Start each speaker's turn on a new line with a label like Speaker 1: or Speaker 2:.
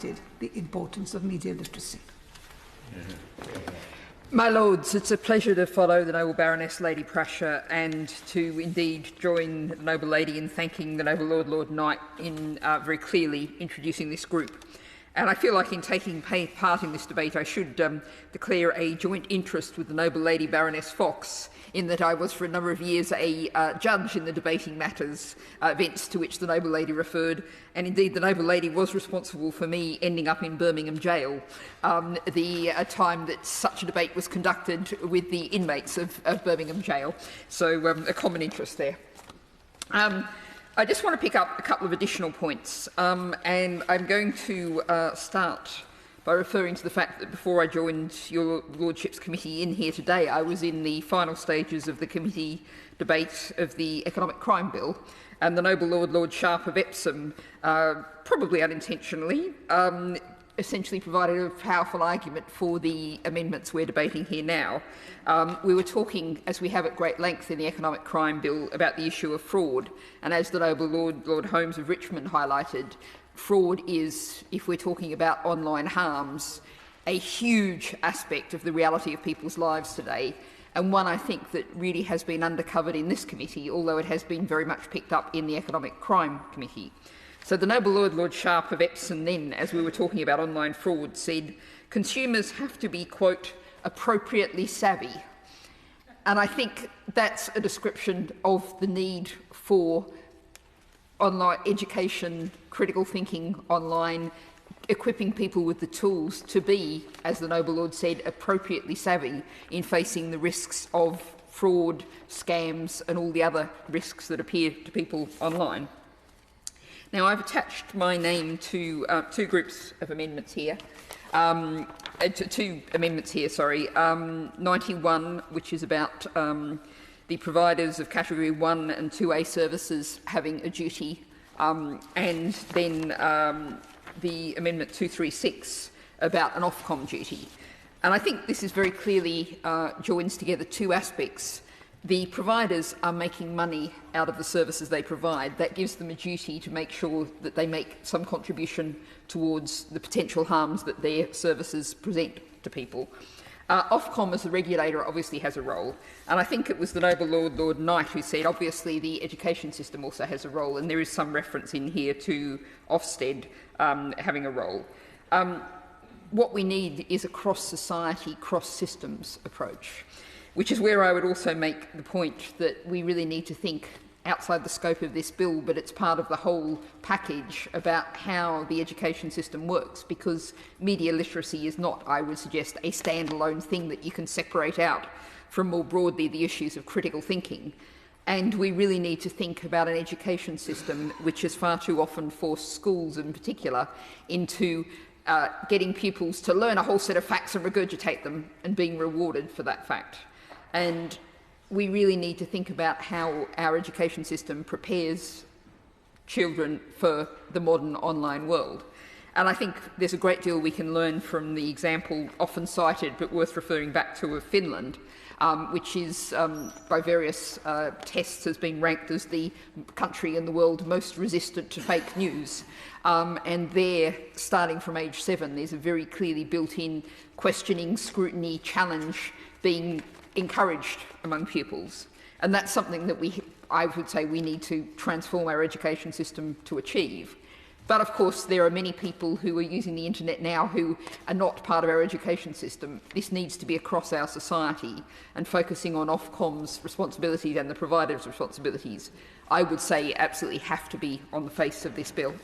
Speaker 1: the importance of media literacy.
Speaker 2: My Lords, it's a pleasure to follow the Noble Baroness Lady Prussia and to indeed join the Noble Lady in thanking the Noble Lord, Lord Knight, in very clearly introducing this group. And I feel like in taking part in this debate I should declare a joint interest with the Noble Lady Baroness Fox, in that I was for a number of years a judge in the Debating Matters events to which the Noble Lady referred, and indeed the Noble Lady was responsible for me ending up in Birmingham Jail the time that such a debate was conducted with the inmates of Birmingham Jail. So a common interest there. I just want to pick up a couple of additional points, and I'm going to start by referring to the fact that before I joined your Lordship's committee in here today, I was in the final stages of the committee debate of the Economic Crime Bill, and the Noble Lord, Lord Sharp of Epsom, probably unintentionally, essentially provided a powerful argument for the amendments we're debating here now. We were talking, as we have at great length in the Economic Crime Bill, about the issue of fraud, and as the Noble Lord, Lord Holmes of Richmond highlighted, fraud is, if we're talking about online harms, a huge aspect of the reality of people's lives today, and one I think that really has been undercovered in this committee, although it has been very much picked up in the Economic Crime Committee. So the Noble Lord, Lord Sharp of Epsom then, as we were talking about online fraud, said consumers have to be, quote, appropriately savvy. And I think that's a description of the need for online education, critical thinking online, equipping people with the tools to be, as the Noble Lord said, appropriately savvy in facing the risks of fraud, scams and all the other risks that appear to people online. Now, I've attached my name to two groups of amendments here. Two amendments here, 91, which is about the providers of Category 1 and 2A services having a duty, and then the Amendment 236 about an Ofcom duty. And I think this is very clearly joins together two aspects. The providers are making money out of the services they provide. That gives them a duty to make sure that they make some contribution towards the potential harms that their services present to people. Ofcom as the regulator obviously has a role, and I think it was the Noble Lord, Lord Knight, who said obviously the education system also has a role, and there is some reference in here to Ofsted having a role. What we need is a cross-society, cross-systems approach, which is where I would also make the point that we really need to think outside the scope of this bill, but it's part of the whole package about how the education system works, because media literacy is not, I would suggest, a standalone thing that you can separate out from more broadly the issues of critical thinking. And we really need to think about an education system which has far too often forced schools in particular into getting pupils to learn a whole set of facts and regurgitate them and being rewarded for that fact. And we really need to think about how our education system prepares children for the modern online world. And I think there's a great deal we can learn from the example often cited but worth referring back to of Finland, which is by various tests has been ranked as the country in the world most resistant to fake news. And there, starting from age 7, there's a very clearly built-in questioning, scrutiny, challenge being encouraged among pupils. And that's something that I would say we need to transform our education system to achieve. But of course, there are many people who are using the internet now who are not part of our education system. This needs to be across our society, and focusing on Ofcom's responsibilities and the provider's responsibilities, I would say absolutely have to be on the face of this bill.